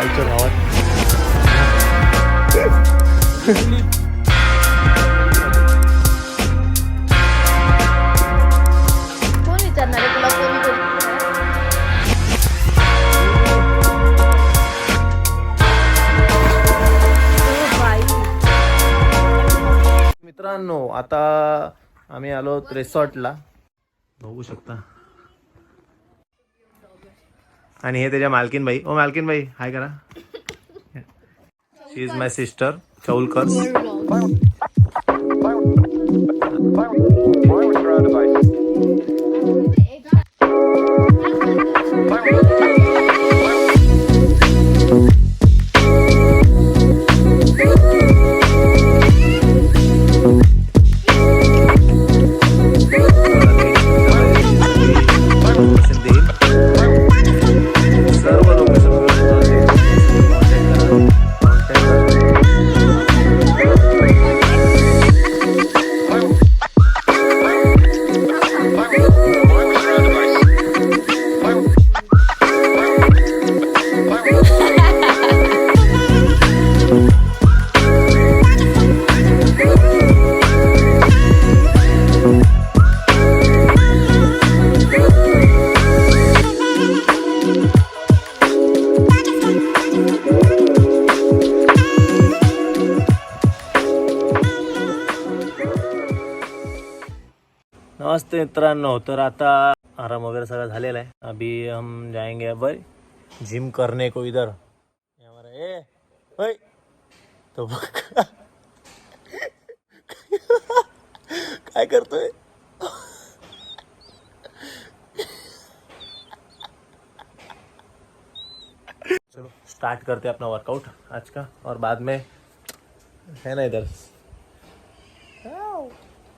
गावच्या गावात. कोण विचारणार आहे तुला कोणी कोणी? मित्रांनो आता आम्ही आलो रिसॉर्टला, बघू शकता. आणि हे त्याच्या मालकीन बाई. ओ मालकीन बाई हाय करा. शी इज माय सिस्टर चौलकर. नमस्ते मित्रांनो, तर आता आराम वगैरह सगळं झालेला आहे. अभी हम जाएंगे अब जिम करने को इधर. हमारा ए ओए तो बघ काय करतोय. चलो स्टार्ट करते अपना वर्कआउट आज का, और बाद में है ना इधर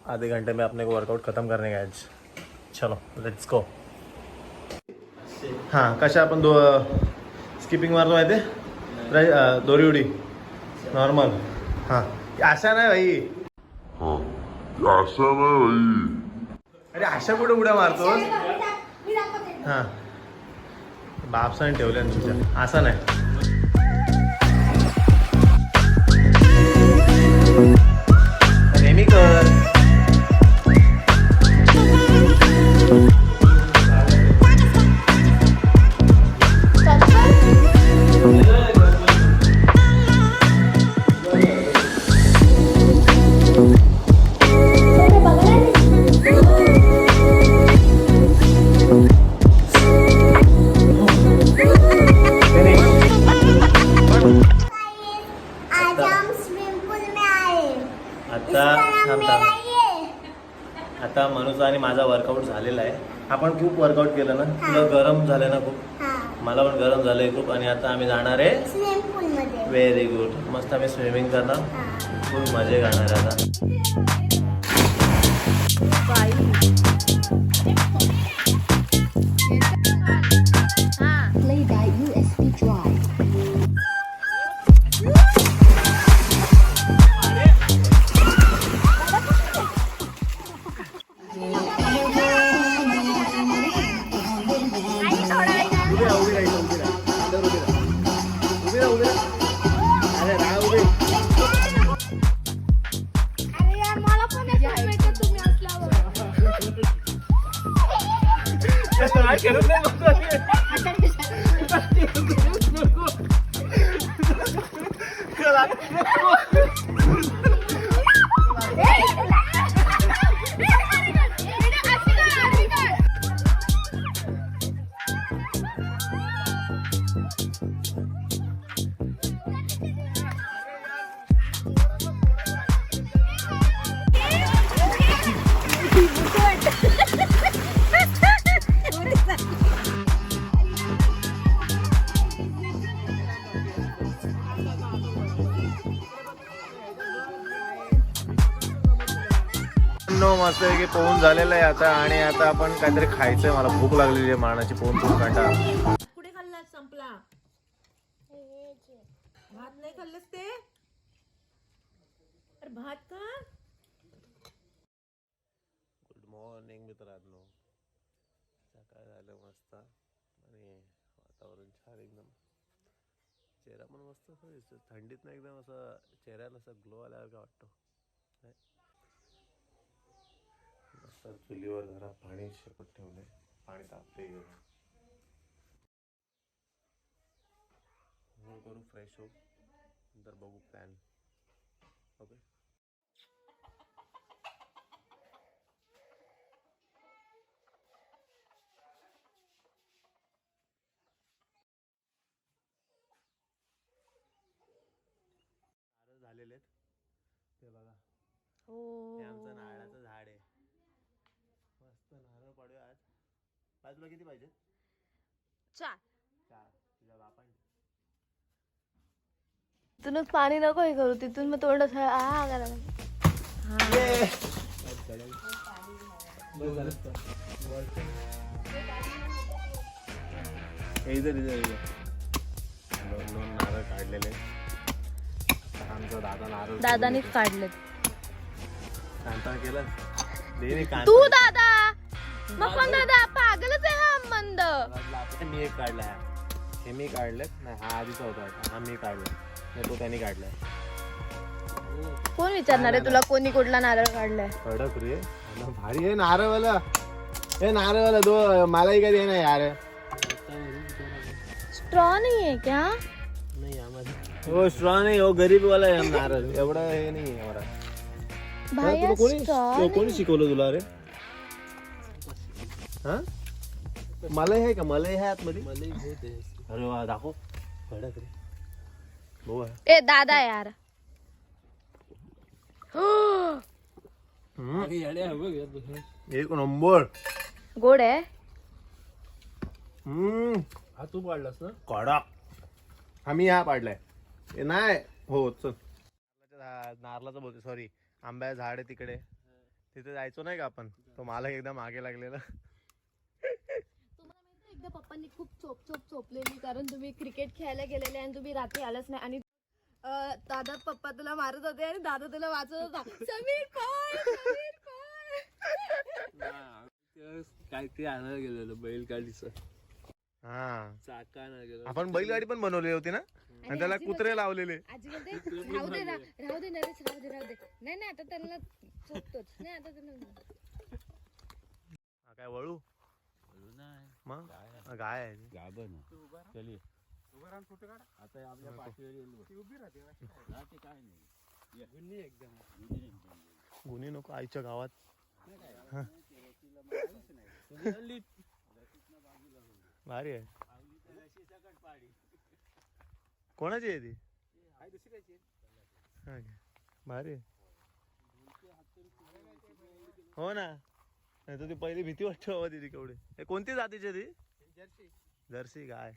आधे घंटे में अपने को वर्कआउट खत्म करने का आज. चलो लेट्स गो. हां कशा आपण स्किपिंग मारतो माहिती आहे, दोरी उडी नॉर्मल. हां अशा नाही भाई, अशा नाही भाई. अरे अशा कुठे उड्या मारतोस. हां बापसाने ठेवल्या ना तुमच्या, असं नाही. नेहमी कर. आता मनुचा आणि माझा वर्कआउट झालेला आहे. आपण खूप वर्कआउट केलं ना, तुला गरम झालं ना खूप, मला पण गरम झालंय खूप. आणि आता आम्ही जाणार आहे स्विमिंग पूल मध्ये. व्हेरी गुड, मस्त आम्ही स्विमिंग करणार, फुल मजे करणार आता. मस्त आहे की पोहून झालेलं आहे आता. आणि आता आपण काहीतरी खायचंय, मला भूक लागलेली आहे मारणाची. पोहून कंटाळा. कुठे खाल्ला संपला भात नाही खाल्लंस ते. अरे भात का. गुड मॉर्निंग मित्रांनो, सकाळ झालं मस्त आणि वातावरण छान एकदम. चेहरा पण मस्त असं दिसतो थंडीत ना एकदम असं चेहऱ्याला असं ग्लो आल्यासारखा वाटतो नाही? मस्त चुलीवर जरा पाणी शेकत ठेवलंय पाणी तापते करू फ्रेश हो नंतर बघू प्लॅन ओके झालेले आहेत ते बघा हे आमचं नारळाचं झाड आहे मस्त नारळ पाडूया आज तुला किती पाहिजे 4 तुझ्या बापाने तिथूनच पाणी नको हे करू तिथून मग तोंड दोन नारळ काढलेले आमचा दादा नारळ दादानीच काढलेत कांता केलं तू दादा मग कोण दादा पागलच आहे हा मंद मी एक काढलाय हे मी काढलेत नाही हा आधीचा होता हा मी काढला तो त्यांनी काढलाय कोण विचारणार आहे तुला कोणी कुठला नारळ काढलाय कडक रे भारी आहे नारळवाला हे नारळवाला दो मलाही कधी नाही यार स्ट्रॉ नाही आहे क्या नाही यामध्ये हो स्ट्रॉ नाही हो गरीब वाला आहे नारळ एवढं हे नाही मला भाई कोणी शिकवलं तुला रे हा मलाई आहे का मलाई आहे आतमध्ये अरे वा दाखव कडक रे भाऊ आहे ए दादा यार एक नंबर गोड आहे हा तू पाडलास ना कडक आम्ही हा पाडलाय हे नाही हो चल नारळाचं बोलतो सॉरी आंब्याचं झाड आहे तिकडे तिथे जायचो नाही का आपण तो मला एकदा मागे लागलेला एकदा पप्पांनी खूप चोपलेली कारण तुम्ही क्रिकेट खेळायला गेलेले आणि तुम्ही रात्री आलाच नाही आणि दादा पप्पा तुला मारत होते आणि दादा तुला वाचत होता समीर काय ते आणायला गेलेलो बैलगाडीचं हा चाका आणायला गेलो आपण बैलगाडी पण बनवली होती ना आणि त्याला कुत्रे लावलेले आजी बोलते राहू दे नरेश राहू दे नाही आता त्यांना चोपतोच नाही आता त्यांना काय वळू मग गाय आहे गाभण चली आता आपल्या पाठीवर काय नाही एकदम गुन्हे नको आईच्या गावात भारी आहे कोणाची आहे ती भारी आहे हो ना नाही तर ती पहिली भीती वाटते बाबा तिथे केवढे हे कोणती जातीची ती जर्सी गाय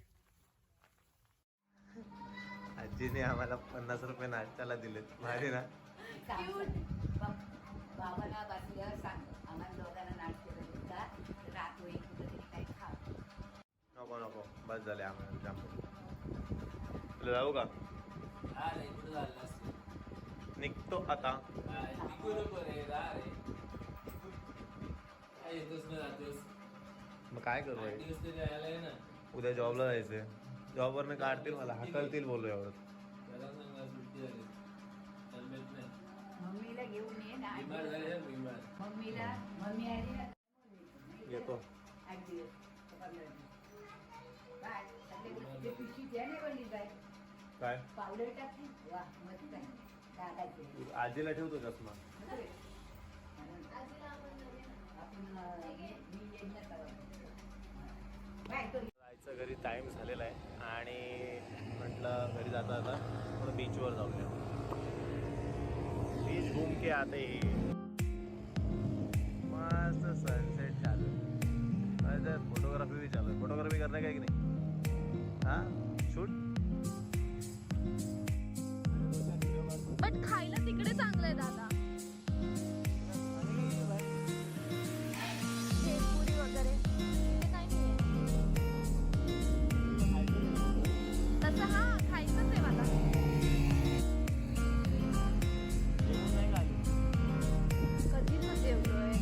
आजीने आम्हाला 50 रुपये नाश्त्याला दिलेत भारी ना बाबाला बसल्यावर सांग आम्हाला दोघांना नाश्ता देता रात होईल कुठेतरी काही खा नको बस झाले आम्हाला जाम तुला जाऊ का निघतो आता मग काय करू उद्या जॉबला जायचंय जॉबवरनं काढतील मला हाकलतील बोललो एवढं मम्मीला घेऊन ये ना मम्मी आली ना येतो काय पावडर टाकली वा मस्त आहे दादाची आजीला ठेवतो चष्मा जायचं घरी टाइम झालेला आहे आणि म्हटलं घरी जाता जाता थोडं बीचवर जाऊया बीच घूम के आते ही मस्त सनसेट चालू फोटोग्राफी भी चालू फोटोग्राफी करने का कि नहीं हाँ शूट बट खायला तिकडे चांगलं आहे दादा भेळपुरी वगैरे तिथे काही नाही तसं हा खायचंच आहे मला कधी न जेवलोय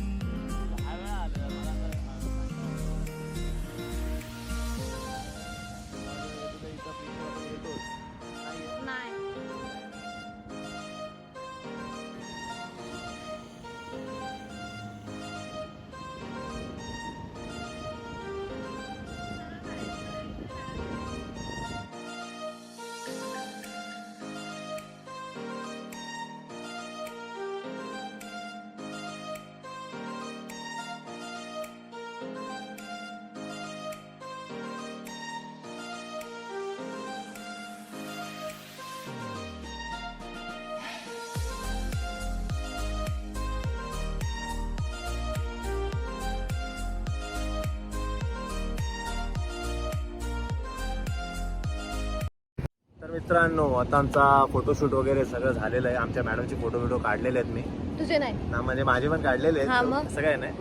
मित्रांनो आता आमचा फोटोशूट वगैरे सगळं झालेलं आहे. आमच्या मॅडमचे फोटो बिटो काढलेले आहेत मी तुझे नाही ना, म्हणजे माझे पण काढलेले हा, मग? आहेत, असं काय नाही.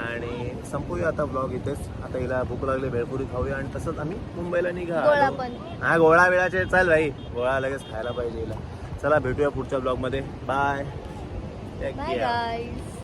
आणि संपूया आता ब्लॉग इथेच. आता हिला भूक लागली, भेळपुरी खाऊया आणि तसंच आम्ही मुंबईला गोळा निघा. पण हा गोळा वेळाचे चाल भाई, गोळा लगेच खायला पाहिजे हिला. चला भेटूया पुढच्या ब्लॉग मध्ये. बाय. Bye guys.